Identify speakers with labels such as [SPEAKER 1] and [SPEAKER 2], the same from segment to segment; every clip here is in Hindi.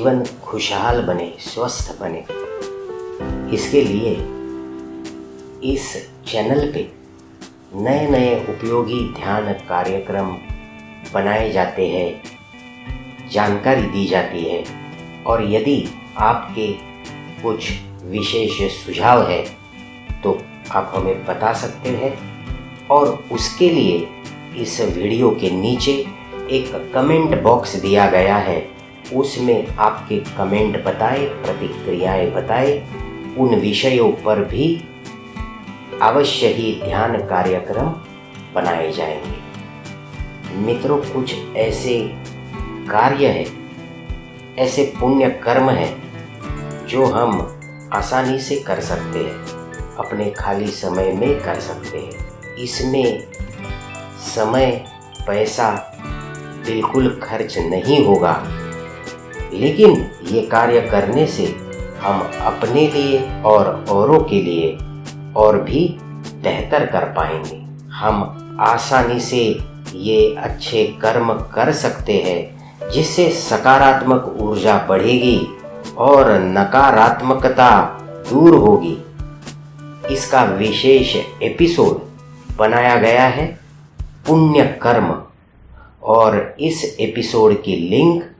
[SPEAKER 1] जीवन खुशहाल बने, स्वस्थ बने, इसके लिए इस चैनल पे नए नए उपयोगी ध्यान कार्यक्रम बनाए जाते हैं, जानकारी दी जाती है। और यदि आपके कुछ विशेष सुझाव है तो आप हमें बता सकते हैं, और उसके लिए इस वीडियो के नीचे एक कमेंट बॉक्स दिया गया है, उसमें आपके कमेंट बताएं, प्रतिक्रियाएं बताएं। उन विषयों पर भी अवश्य ही ध्यान कार्यक्रम बनाए जाएंगे। मित्रों, कुछ ऐसे कार्य है, ऐसे पुण्य कर्म है जो हम आसानी से कर सकते हैं, अपने खाली समय में कर सकते हैं। इसमें समय, पैसा बिल्कुल खर्च नहीं होगा, लेकिन ये कार्य करने से हम अपने लिए और औरों के लिए और भी बेहतर कर पाएंगे। हम आसानी से ये अच्छे कर्म कर सकते हैं, जिससे सकारात्मक ऊर्जा बढ़ेगी और नकारात्मकता दूर होगी। इसका विशेष एपिसोड बनाया गया है पुण्य कर्म, और इस एपिसोड की लिंक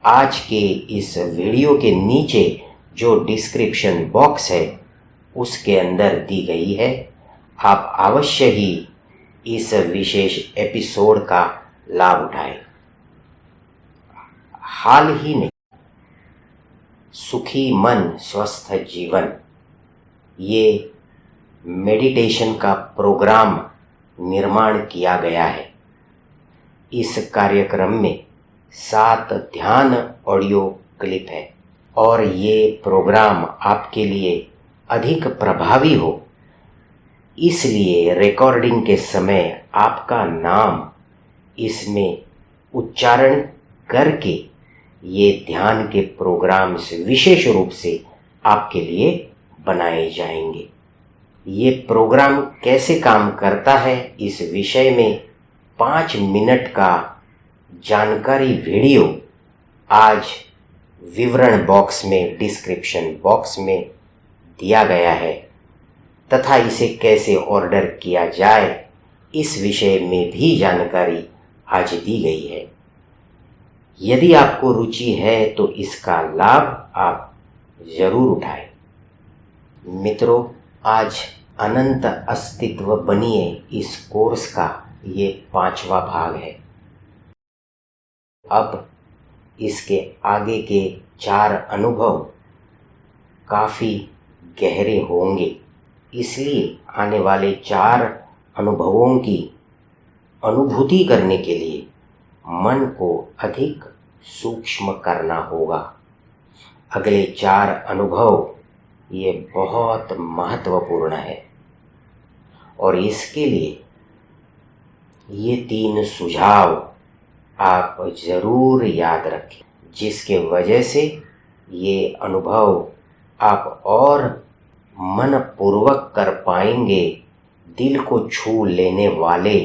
[SPEAKER 1] आज के इस वीडियो के नीचे जो डिस्क्रिप्शन बॉक्स है उसके अंदर दी गई है। आप अवश्य ही इस विशेष एपिसोड का लाभ उठाएं। हाल ही में सुखी मन स्वस्थ जीवन, ये मेडिटेशन का प्रोग्राम निर्माण किया गया है। इस कार्यक्रम में 7 ध्यान ऑडियो क्लिप है, और ये प्रोग्राम आपके लिए अधिक प्रभावी हो, इसलिए रिकॉर्डिंग के समय आपका नाम इसमें उच्चारण करके ये ध्यान के प्रोग्राम्स विशेष रूप से आपके लिए बनाए जाएंगे। ये प्रोग्राम कैसे काम करता है, इस विषय में 5 मिनट का जानकारी वीडियो आज विवरण बॉक्स में, डिस्क्रिप्शन बॉक्स में दिया गया है, तथा इसे कैसे ऑर्डर किया जाए इस विषय में भी जानकारी आज दी गई है। यदि आपको रुचि है तो इसका लाभ आप जरूर उठाएं। मित्रों, आज अनंत अस्तित्व बनिए इस कोर्स का ये 5वां भाग है। अब इसके आगे के 4 अनुभव काफ़ी गहरे होंगे, इसलिए आने वाले 4 अनुभवों की अनुभूति करने के लिए मन को अधिक सूक्ष्म करना होगा। अगले 4 अनुभव ये बहुत महत्वपूर्ण है, और इसके लिए ये 3 सुझाव आप ज़रूर याद रखें, जिसके वजह से ये अनुभव आप और मनपूर्वक कर पाएंगे। दिल को छू लेने वाले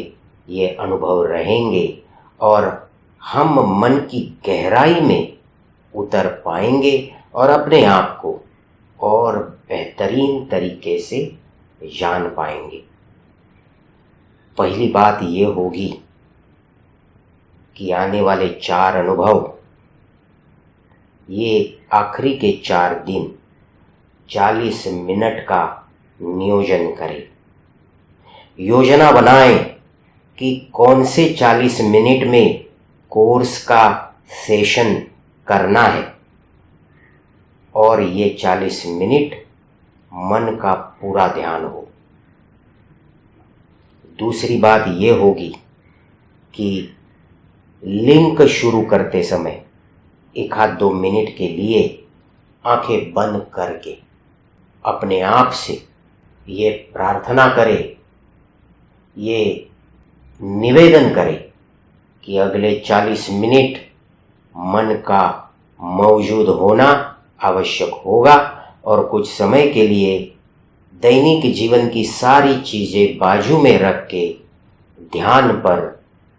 [SPEAKER 1] ये अनुभव रहेंगे, और हम मन की गहराई में उतर पाएंगे और अपने आप को और बेहतरीन तरीके से जान पाएंगे। पहली बात ये होगी कि आने वाले 4 अनुभव, ये आखिरी के 4 दिन 40 मिनट का नियोजन करें। योजना बनाएं कि कौन से 40 मिनट में कोर्स का सेशन करना है, और ये 40 मिनट मन का पूरा ध्यान हो। दूसरी बात ये होगी कि लिंक शुरू करते समय 1-2 मिनट के लिए आंखें बंद करके अपने आप से ये प्रार्थना करें, ये निवेदन करें कि अगले 40 मिनट मन का मौजूद होना आवश्यक होगा, और कुछ समय के लिए दैनिक जीवन की सारी चीज़ें बाजू में रख के ध्यान पर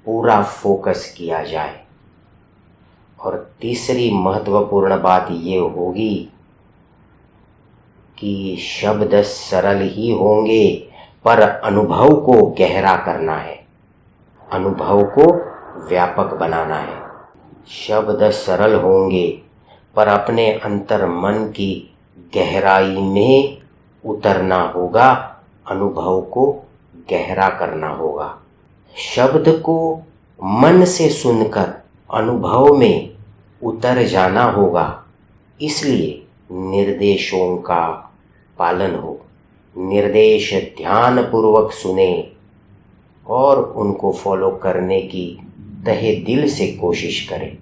[SPEAKER 1] पूरा फोकस किया जाए। और तीसरी महत्वपूर्ण बात ये होगी कि शब्द सरल ही होंगे पर अनुभव को गहरा करना है, अनुभव को व्यापक बनाना है। शब्द सरल होंगे पर अपने अंतर मन की गहराई में उतरना होगा, अनुभव को गहरा करना होगा। शब्द को मन से सुनकर अनुभव में उतर जाना होगा, इसलिए निर्देशों का पालन हो। निर्देश ध्यान पूर्वक सुने और उनको फॉलो करने की तहे दिल से कोशिश करें।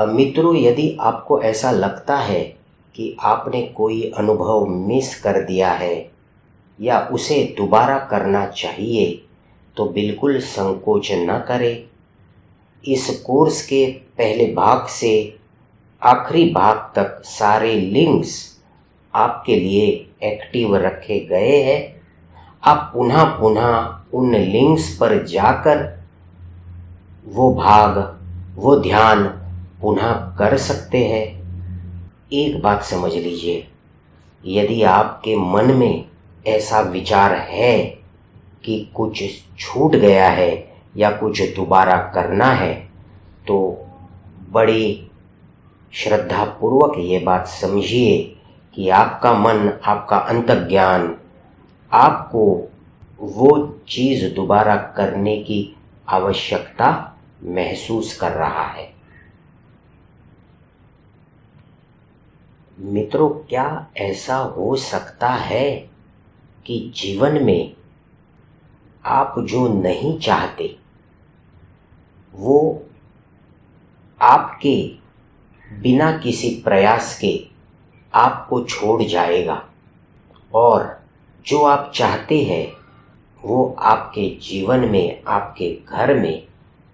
[SPEAKER 1] मित्रों, यदि आपको ऐसा लगता है कि आपने कोई अनुभव मिस कर दिया है या उसे दोबारा करना चाहिए, तो बिल्कुल संकोच न करें। इस कोर्स के पहले भाग से आखिरी भाग तक सारे लिंक्स आपके लिए एक्टिव रखे गए हैं। आप पुनः पुनः उन लिंक्स पर जाकर वो भाग, वो ध्यान पुनः कर सकते हैं। एक बात समझ लीजिए, यदि आपके मन में ऐसा विचार है कि कुछ छूट गया है या कुछ दोबारा करना है, तो बड़ी श्रद्धापूर्वक ये बात समझिए कि आपका मन, आपका अंतर्ज्ञान आपको वो चीज़ दोबारा करने की आवश्यकता महसूस कर रहा है। मित्रों, क्या ऐसा हो सकता है कि जीवन में आप जो नहीं चाहते वो आपके बिना किसी प्रयास के आपको छोड़ जाएगा, और जो आप चाहते हैं वो आपके जीवन में, आपके घर में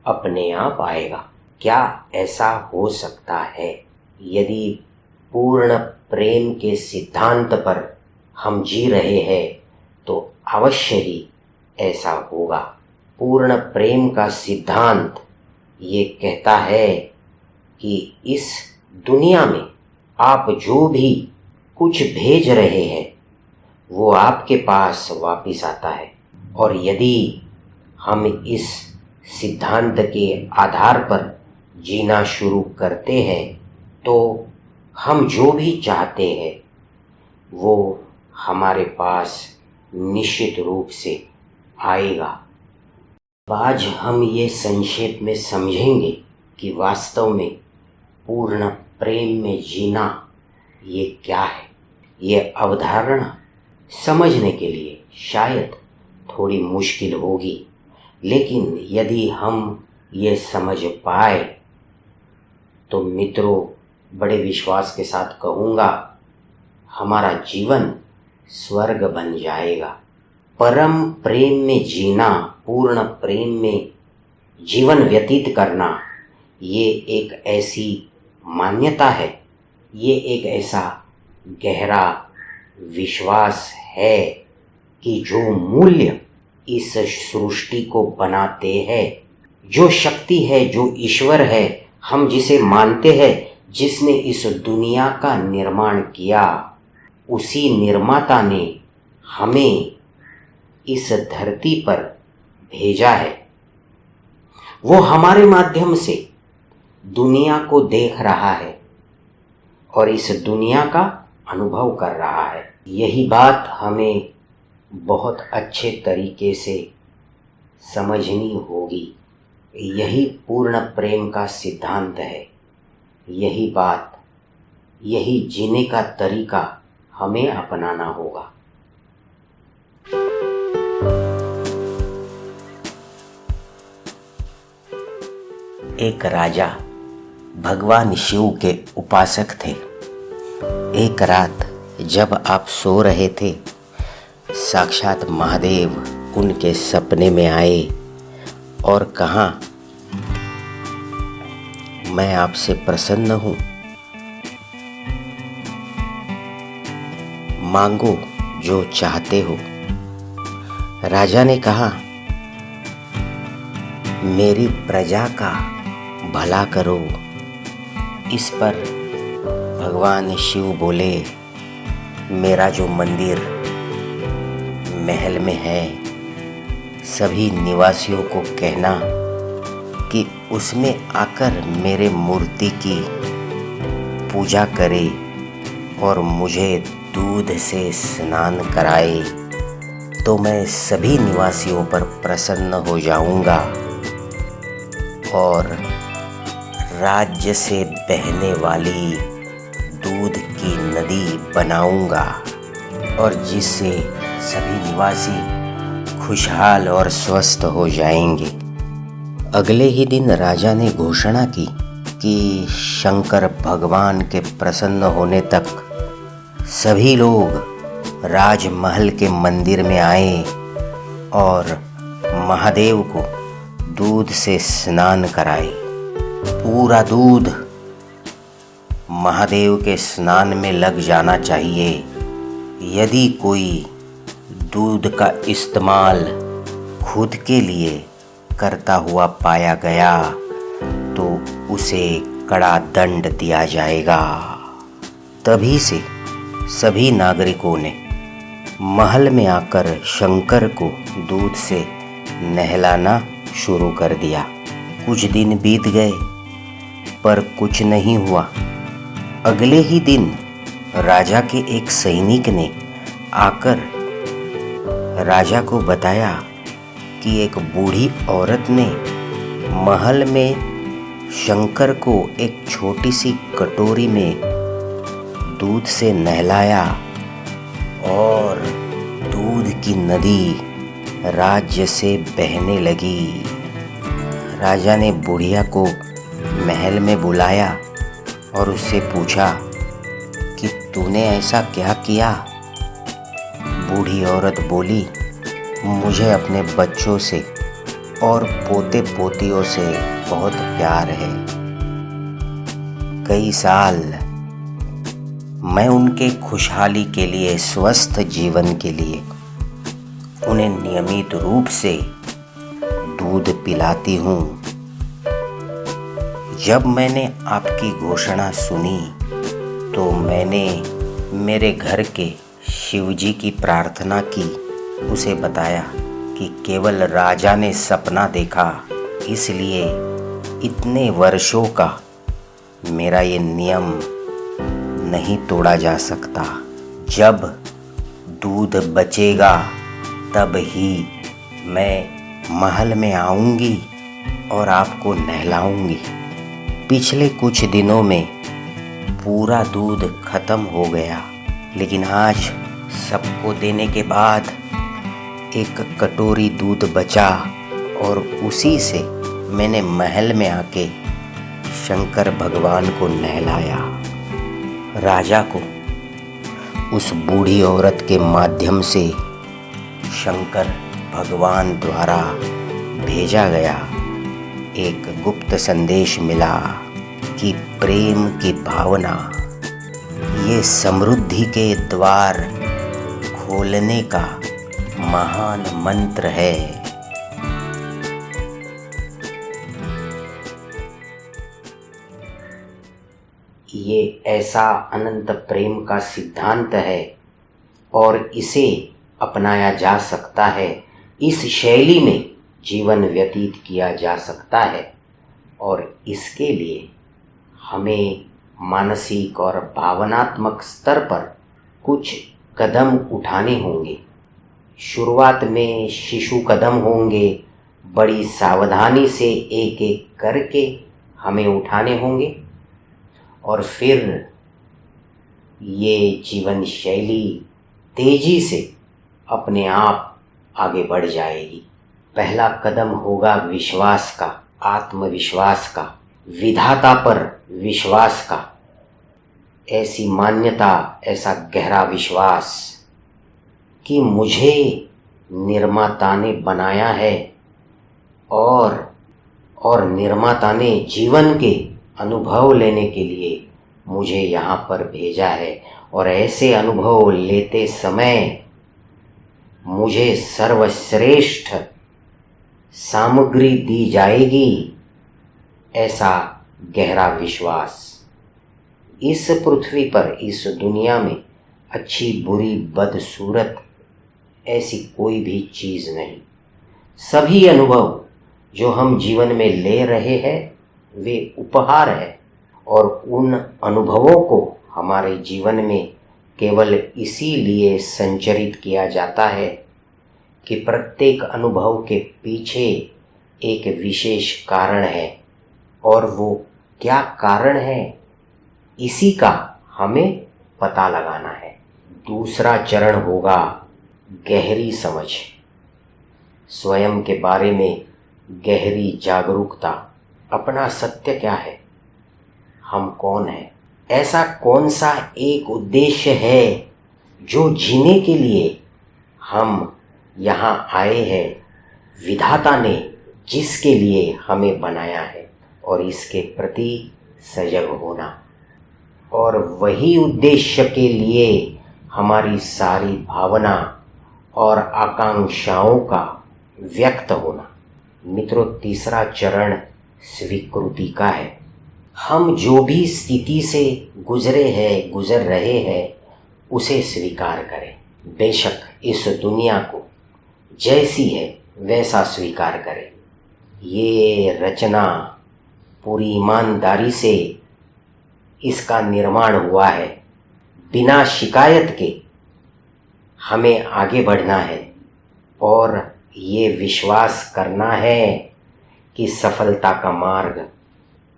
[SPEAKER 1] अपने आप आएगा? क्या ऐसा हो सकता है? यदि पूर्ण प्रेम के सिद्धांत पर हम जी रहे हैं तो अवश्य ही ऐसा होगा। पूर्ण प्रेम का सिद्धांत ये कहता है कि इस दुनिया में आप जो भी कुछ भेज रहे हैं वो आपके पास वापस आता है, और यदि हम इस सिद्धांत के आधार पर जीना शुरू करते हैं तो हम जो भी चाहते हैं वो हमारे पास निश्चित रूप से आएगा। आज हम ये संक्षेप में समझेंगे कि वास्तव में पूर्ण प्रेम में जीना ये क्या है। ये अवधारणा समझने के लिए शायद थोड़ी मुश्किल होगी, लेकिन यदि हम ये समझ पाए तो मित्रों, बड़े विश्वास के साथ कहूँगा, हमारा जीवन स्वर्ग बन जाएगा। परम प्रेम में जीना, पूर्ण प्रेम में जीवन व्यतीत करना, ये एक ऐसी मान्यता है, ये एक ऐसा गहरा विश्वास है कि जो मूल्य इस सृष्टि को बनाते हैं, जो शक्ति है, जो ईश्वर है, हम जिसे मानते हैं, जिसने इस दुनिया का निर्माण किया, उसी निर्माता ने हमें इस धरती पर भेजा है। वो हमारे माध्यम से दुनिया को देख रहा है और इस दुनिया का अनुभव कर रहा है। यही बात हमें बहुत अच्छे तरीके से समझनी होगी। यही पूर्ण प्रेम का सिद्धांत है। यही बात, यही जीने का तरीका हमें अपनाना होगा। एक राजा भगवान शिव के उपासक थे। एक रात जब आप सो रहे थे, साक्षात महादेव उनके सपने में आए और कहा, मैं आपसे प्रसन्न हूँ, मांगो जो चाहते हो। राजा ने कहा, मेरी प्रजा का भला करो। इस पर भगवान शिव बोले, मेरा जो मंदिर महल में है, सभी निवासियों को कहना कि उसमें आकर मेरे मूर्ति की पूजा करे और मुझे दूध से स्नान कराए, तो मैं सभी निवासियों पर प्रसन्न हो जाऊंगा और राज्य से बहने वाली दूध की नदी बनाऊंगा, और जिससे सभी निवासी खुशहाल और स्वस्थ हो जाएंगे। अगले ही दिन राजा ने घोषणा की कि शंकर भगवान के प्रसन्न होने तक सभी लोग राजमहल के मंदिर में आए और महादेव को दूध से स्नान कराए। पूरा दूध महादेव के स्नान में लग जाना चाहिए। यदि कोई दूध का इस्तेमाल खुद के लिए करता हुआ पाया गया तो उसे कड़ा दंड दिया जाएगा। तभी से सभी नागरिकों ने महल में आकर शंकर को दूध से नहलाना शुरू कर दिया। कुछ दिन बीत गए पर कुछ नहीं हुआ। अगले ही दिन राजा के एक सैनिक ने आकर राजा को बताया कि एक बूढ़ी औरत ने महल में शंकर को एक छोटी सी कटोरी में दूध से नहलाया और दूध की नदी राज्य से बहने लगी। राजा ने बुढ़िया को महल में बुलाया और उससे पूछा कि तूने ऐसा क्या किया? बूढ़ी औरत बोली, मुझे अपने बच्चों से और पोते पोतियों से बहुत प्यार है। कई साल मैं उनके खुशहाली के लिए, स्वस्थ जीवन के लिए उन्हें नियमित रूप से दूध पिलाती हूँ। जब मैंने आपकी घोषणा सुनी तो मैंने मेरे घर के शिवजी की प्रार्थना की। उसे बताया कि केवल राजा ने सपना देखा, इसलिए इतने वर्षों का मेरा ये नियम नहीं तोड़ा जा सकता। जब दूध बचेगा तब ही मैं महल में आऊंगी और आपको नहलाऊंगी। पिछले कुछ दिनों में पूरा दूध खत्म हो गया, लेकिन आज सबको देने के बाद एक कटोरी दूध बचा और उसी से मैंने महल में आके शंकर भगवान को नहलाया। राजा को उस बूढ़ी औरत के माध्यम से शंकर भगवान द्वारा भेजा गया एक गुप्त संदेश मिला कि प्रेम की भावना ये समृद्धि के द्वार खोलने का महान मंत्र है। ये ऐसा अनंत प्रेम का सिद्धांत है और इसे अपनाया जा सकता है। इस शैली में जीवन व्यतीत किया जा सकता है और इसके लिए हमें मानसिक और भावनात्मक स्तर पर कुछ कदम उठाने होंगे। शुरुआत में शिशु कदम होंगे, बड़ी सावधानी से एक एक करके हमें उठाने होंगे और फिर ये जीवन शैली तेजी से अपने आप आगे बढ़ जाएगी। पहला कदम होगा विश्वास का, आत्मविश्वास का, विधाता पर विश्वास का। ऐसी मान्यता, ऐसा गहरा विश्वास कि मुझे निर्माता ने बनाया है और निर्माता ने जीवन के अनुभव लेने के लिए मुझे यहाँ पर भेजा है और ऐसे अनुभव लेते समय मुझे सर्वश्रेष्ठ सामग्री दी जाएगी ऐसा गहरा विश्वास। इस पृथ्वी पर, इस दुनिया में अच्छी बुरी बदसूरत ऐसी कोई भी चीज़ नहीं। सभी अनुभव जो हम जीवन में ले रहे हैं वे उपहार है, और उन अनुभवों को हमारे जीवन में केवल इसीलिए संचरित किया जाता है कि प्रत्येक अनुभव के पीछे एक विशेष कारण है, और वो क्या कारण है इसी का हमें पता लगाना है। दूसरा चरण होगा गहरी समझ, स्वयं के बारे में गहरी जागरूकता। अपना सत्य क्या है, हम कौन हैं, ऐसा कौन सा एक उद्देश्य है जो जीने के लिए हम यहाँ आए हैं, विधाता ने जिसके लिए हमें बनाया है, और इसके प्रति सजग होना, और वही उद्देश्य के लिए हमारी सारी भावना और आकांक्षाओं का व्यक्त होना। मित्रों, तीसरा चरण स्वीकृति का है। हम जो भी स्थिति से गुजर रहे हैं उसे स्वीकार करें। बेशक इस दुनिया को जैसी है वैसा स्वीकार करें। ये रचना पूरी ईमानदारी से इसका निर्माण हुआ है। बिना शिकायत के हमें आगे बढ़ना है, और ये विश्वास करना है कि सफलता का मार्ग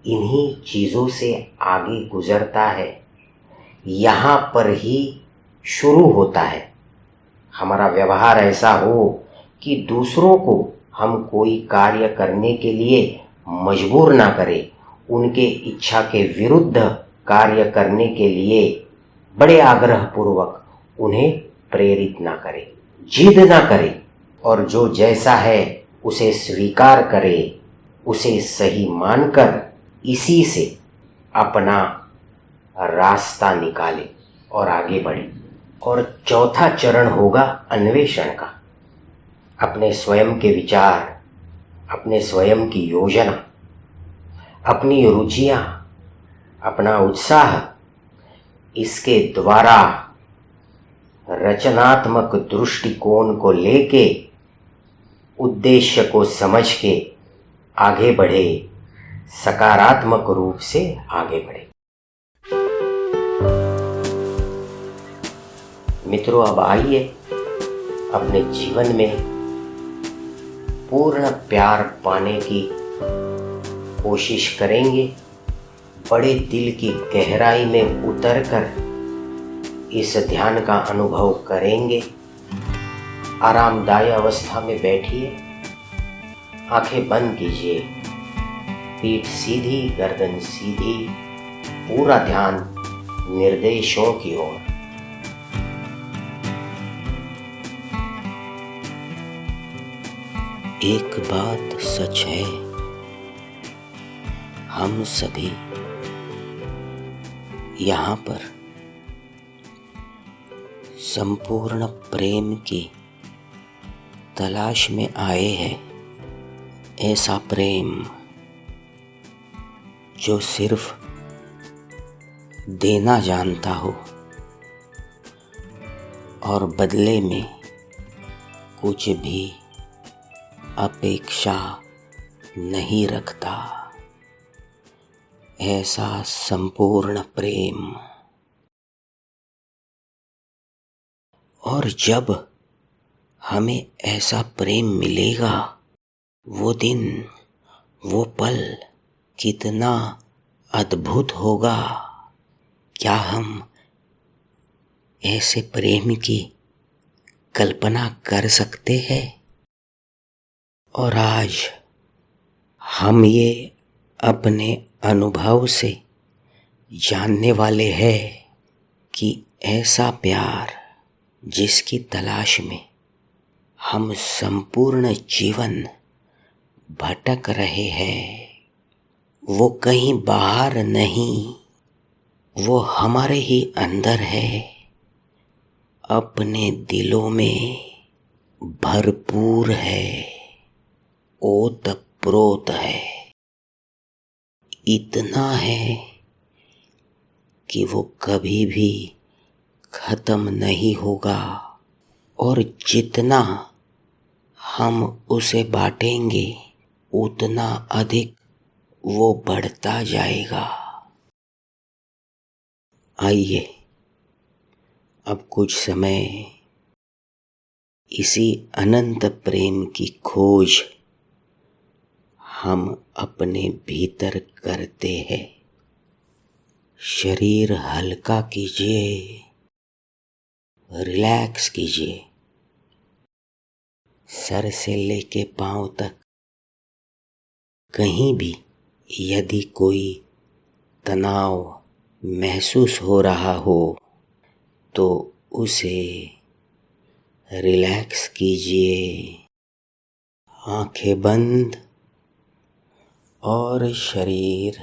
[SPEAKER 1] इन्हीं चीज़ों से आगे गुजरता है, यहाँ पर ही शुरू होता है। हमारा व्यवहार ऐसा हो कि दूसरों को हम कोई कार्य करने के लिए मजबूर ना करें, उनके इच्छा के विरुद्ध कार्य करने के लिए बड़े आग्रहपूर्वक उन्हें प्रेरित ना करें, जिद ना करें, और जो जैसा है उसे स्वीकार करें, उसे सही मानकर इसी से अपना रास्ता निकाले और आगे बढ़े। और चौथा चरण होगा अन्वेषण का। अपने स्वयं के विचार, अपने स्वयं की योजना, अपनी रुचियां, अपना उत्साह, इसके द्वारा रचनात्मक दृष्टिकोण को लेके उद्देश्य को समझ के आगे बढ़े, सकारात्मक रूप से आगे बढ़े। मित्रों, अब आइए अपने जीवन में पूर्ण प्यार पाने की कोशिश करेंगे। बड़े दिल की गहराई में उतरकर इस ध्यान का अनुभव करेंगे। आरामदायी अवस्था में बैठिए, आंखें बंद कीजिए, पीठ सीधी, गर्दन सीधी, पूरा ध्यान निर्देशों की ओर। एक बात सच है, हम सभी यहाँ पर संपूर्ण प्रेम की तलाश में आए हैं। ऐसा प्रेम जो सिर्फ देना जानता हो और बदले में कुछ भी अपेक्षा नहीं रखता। ऐसा संपूर्ण प्रेम। और जब हमें ऐसा प्रेम मिलेगा, वो दिन, वो पल कितना अद्भुत होगा। क्या हम ऐसे प्रेम की कल्पना कर सकते हैं? और आज हम ये अपने अनुभव से जानने वाले हैं कि ऐसा प्यार जिसकी तलाश में हम संपूर्ण जीवन भटक रहे हैं, वो कहीं बाहर नहीं, वो हमारे ही अंदर है, अपने दिलों में भरपूर है, ओतप्रोत है। इतना है कि वो कभी भी खत्म नहीं होगा, और जितना हम उसे बांटेंगे उतना अधिक वो बढ़ता जाएगा। आइए अब कुछ समय इसी अनंत प्रेम की खोज हम अपने भीतर करते हैं। शरीर हल्का कीजिए, रिलैक्स कीजिए। सर से लेके पांव तक कहीं भी यदि कोई तनाव महसूस हो रहा हो तो उसे रिलैक्स कीजिए। आंखें बंद और शरीर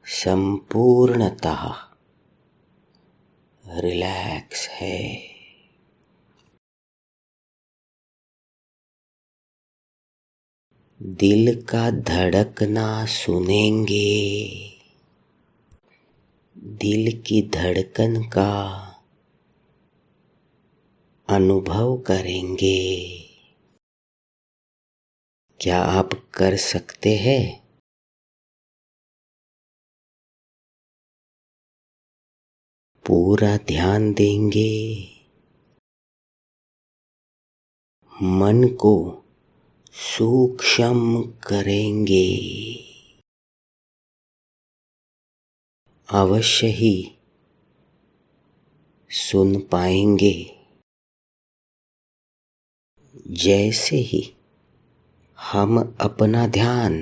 [SPEAKER 1] संपूर्णतः रिलैक्स है। दिल का धड़कना सुनेंगे, दिल की धड़कन का अनुभव करेंगे। क्या आप कर सकते हैं? पूरा ध्यान देंगे, मन को सूक्ष्म करेंगे। अवश्य ही सुन पाएंगे। जैसे ही हम अपना ध्यान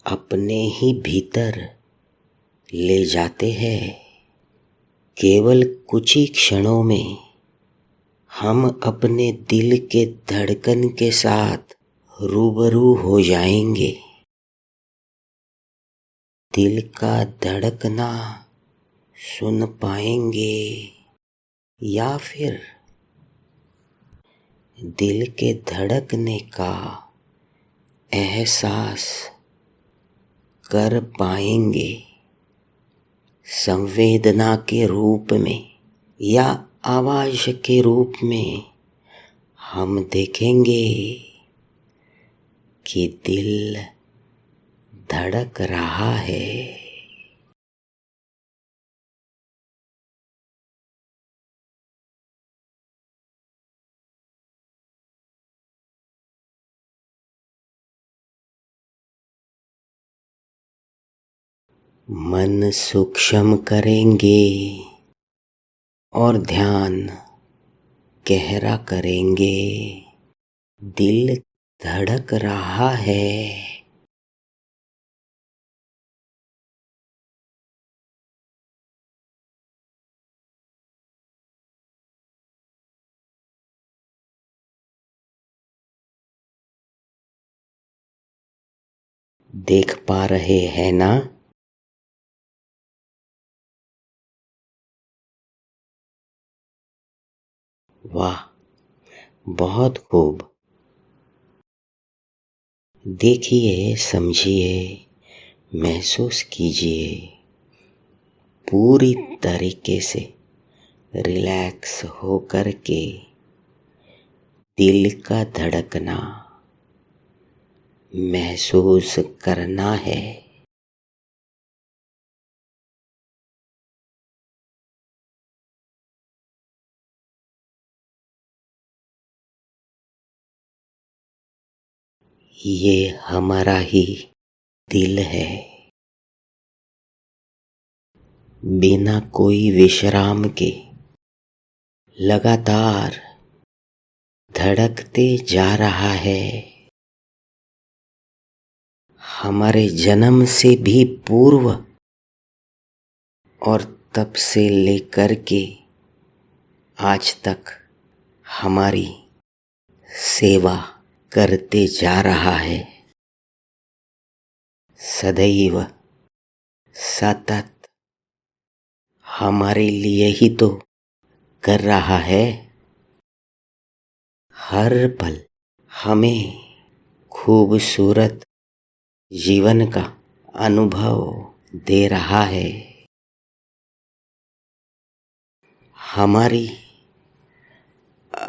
[SPEAKER 1] अपने ही भीतर ले जाते हैं, केवल कुछ ही क्षणों में हम अपने दिल के धड़कन के साथ रूबरू हो जाएंगे। दिल का धड़कना सुन पाएंगे या फिर दिल के धड़कने का एहसास कर पाएंगे। संवेदना के रूप में या आवाज के रूप में हम देखेंगे कि दिल धड़क रहा है। मन सूक्ष्म करेंगे और ध्यान गहरा करेंगे। दिल धड़क रहा है। देख पा रहे हैं ना? वाह, बहुत खूब। देखिए, समझिए, महसूस कीजिए। पूरी तरीके से रिलैक्स होकर के दिल का धड़कना महसूस करना है। ये हमारा ही दिल है। बिना कोई विश्राम के लगातार धड़कते जा रहा है। हमारे जन्म से भी पूर्व और तब से लेकर के आज तक हमारी सेवा करते जा रहा है। सदैव सतत हमारे लिए ही तो कर रहा है। हर पल हमें खूबसूरत जीवन का अनुभव दे रहा है। हमारी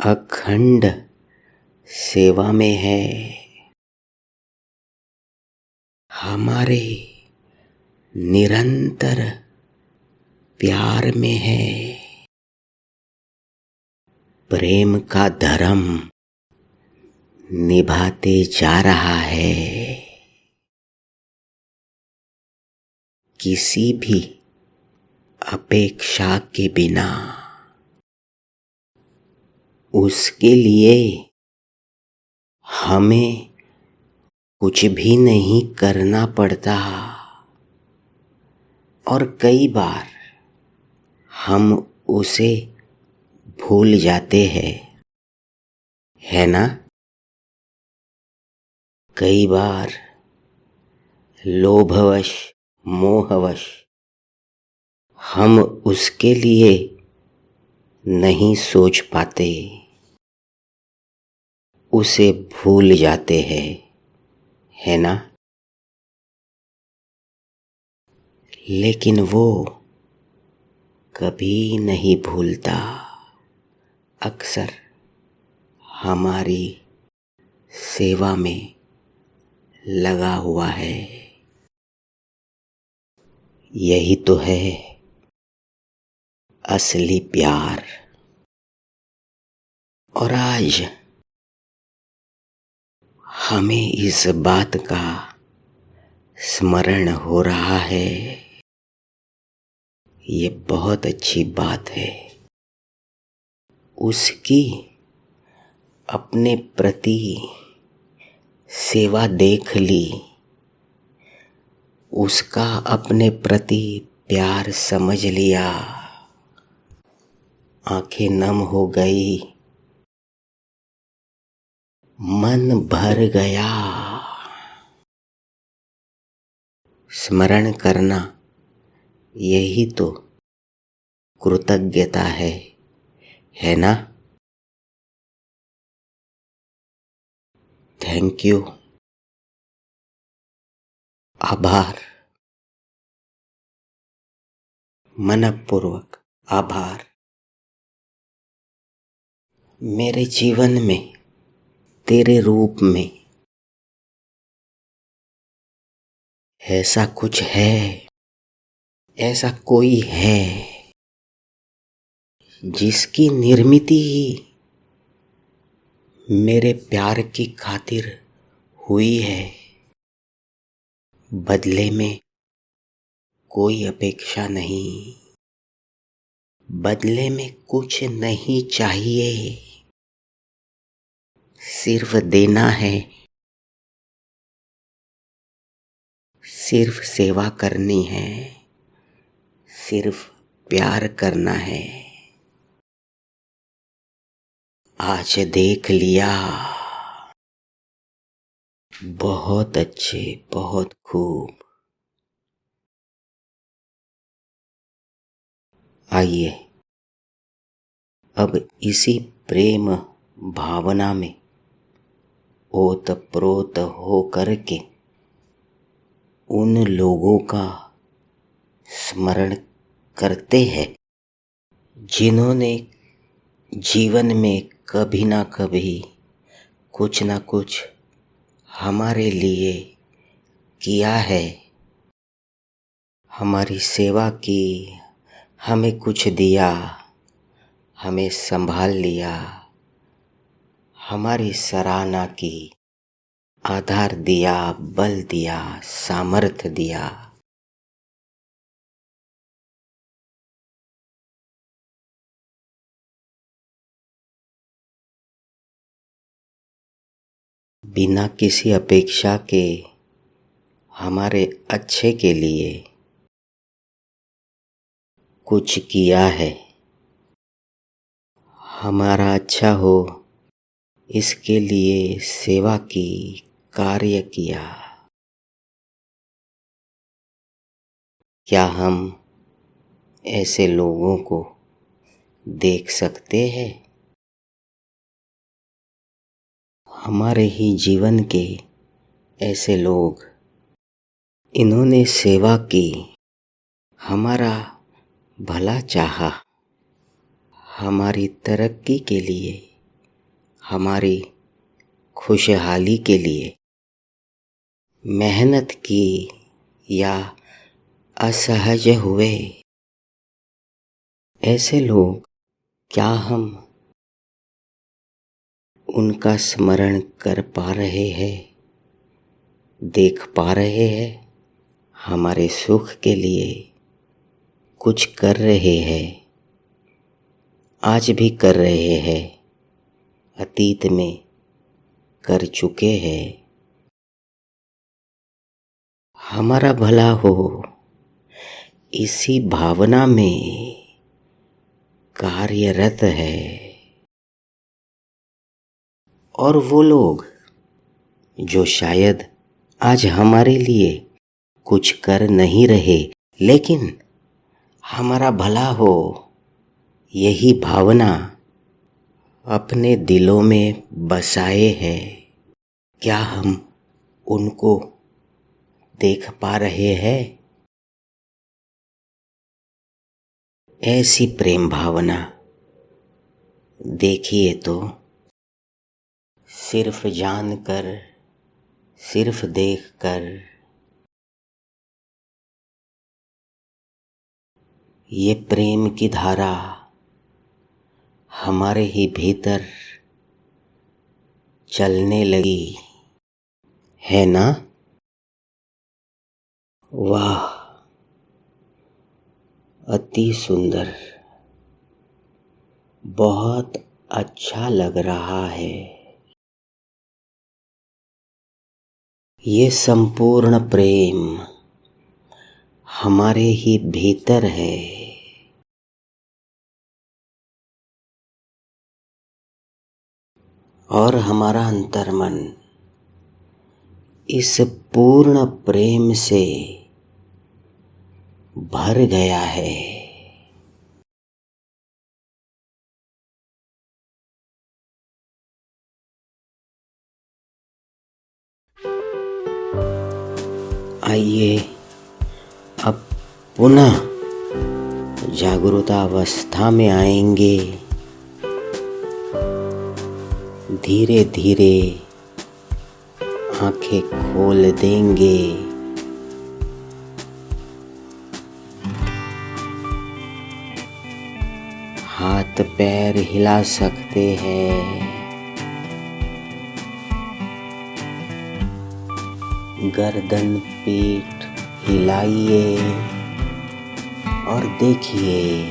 [SPEAKER 1] अखंड सेवा में है, हमारे निरंतर प्यार में है। प्रेम का धर्म निभाते जा रहा है। किसी भी अपेक्षा के बिना उसके लिए हमें कुछ भी नहीं करना पड़ता। और कई बार हम उसे भूल जाते हैं, है ना? कई बार लोभवश, मोहवश हम उसके लिए नहीं सोच पाते, उसे भूल जाते हैं, है ना? लेकिन वो कभी नहीं भूलता, अक्सर हमारी सेवा में लगा हुआ है। यही तो है असली प्यार। और आज हमें इस बात का स्मरण हो रहा है। ये बहुत अच्छी बात है। उसकी अपने प्रति सेवा देख ली, उसका अपने प्रति प्यार समझ लिया, आंखें नम हो गई, मन भर गया। स्मरण करना यही तो कृतज्ञता है ना? थैंक यू, आभार, मनपूर्वक आभार। मेरे जीवन में तेरे रूप में ऐसा कुछ है, ऐसा कोई है जिसकी निर्मित ही मेरे प्यार की खातिर हुई है। बदले में कोई अपेक्षा नहीं, बदले में कुछ नहीं चाहिए, सिर्फ देना है, सिर्फ सेवा करनी है, सिर्फ प्यार करना है। आज देख लिया, बहुत अच्छे, बहुत खूब। आइए अब इसी प्रेम भावना में ओतप्रोत हो करके उन लोगों का स्मरण करते हैं जिन्होंने जीवन में कभी ना कभी कुछ ना कुछ हमारे लिए किया है, हमारी सेवा की, हमें कुछ दिया, हमें संभाल लिया, हमारी सराहना की, आधार दिया, बल दिया, सामर्थ्य दिया। बिना किसी अपेक्षा के हमारे अच्छे के लिए कुछ किया है, हमारा अच्छा हो इसके लिए सेवा की, कार्य किया। क्या हम ऐसे लोगों को देख सकते हैं? हमारे ही जीवन के ऐसे लोग इन्होंने सेवा की, हमारा भला चाहा, हमारी तरक्की के लिए, हमारी खुशहाली के लिए मेहनत की या असहज हुए। ऐसे लोग, क्या हम उनका स्मरण कर पा रहे हैं, देख पा रहे हैं, हमारे सुख के लिए कुछ कर रहे हैं, आज भी कर रहे हैं, अतीत में कर चुके हैं। हमारा भला हो, इसी भावना में कार्यरत है। और वो लोग जो शायद आज हमारे लिए कुछ कर नहीं रहे, लेकिन हमारा भला हो, यही भावना अपने दिलों में बसाए हैं, क्या हम उनको देख पा रहे हैं? ऐसी प्रेम भावना देखिए तो, सिर्फ जानकर, सिर्फ देखकर ये प्रेम की धारा हमारे ही भीतर चलने लगी है ना? वाह, अति सुंदर, बहुत अच्छा लग रहा है। ये संपूर्ण प्रेम हमारे ही भीतर है। और हमारा अंतर्मन इस पूर्ण प्रेम से भर गया है। आइए अब पुनः जागरूकतावस्था में आएंगे। धीरे धीरे आंखें खोल देंगे। हाथ पैर हिला सकते हैं। गर्दन पीठ हिलाइए और देखिए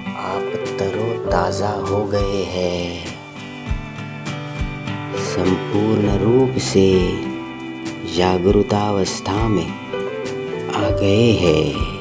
[SPEAKER 1] आप तरोताजा हो गए हैं, संपूर्ण रूप से जागरूकतावस्था में आ गए हैं।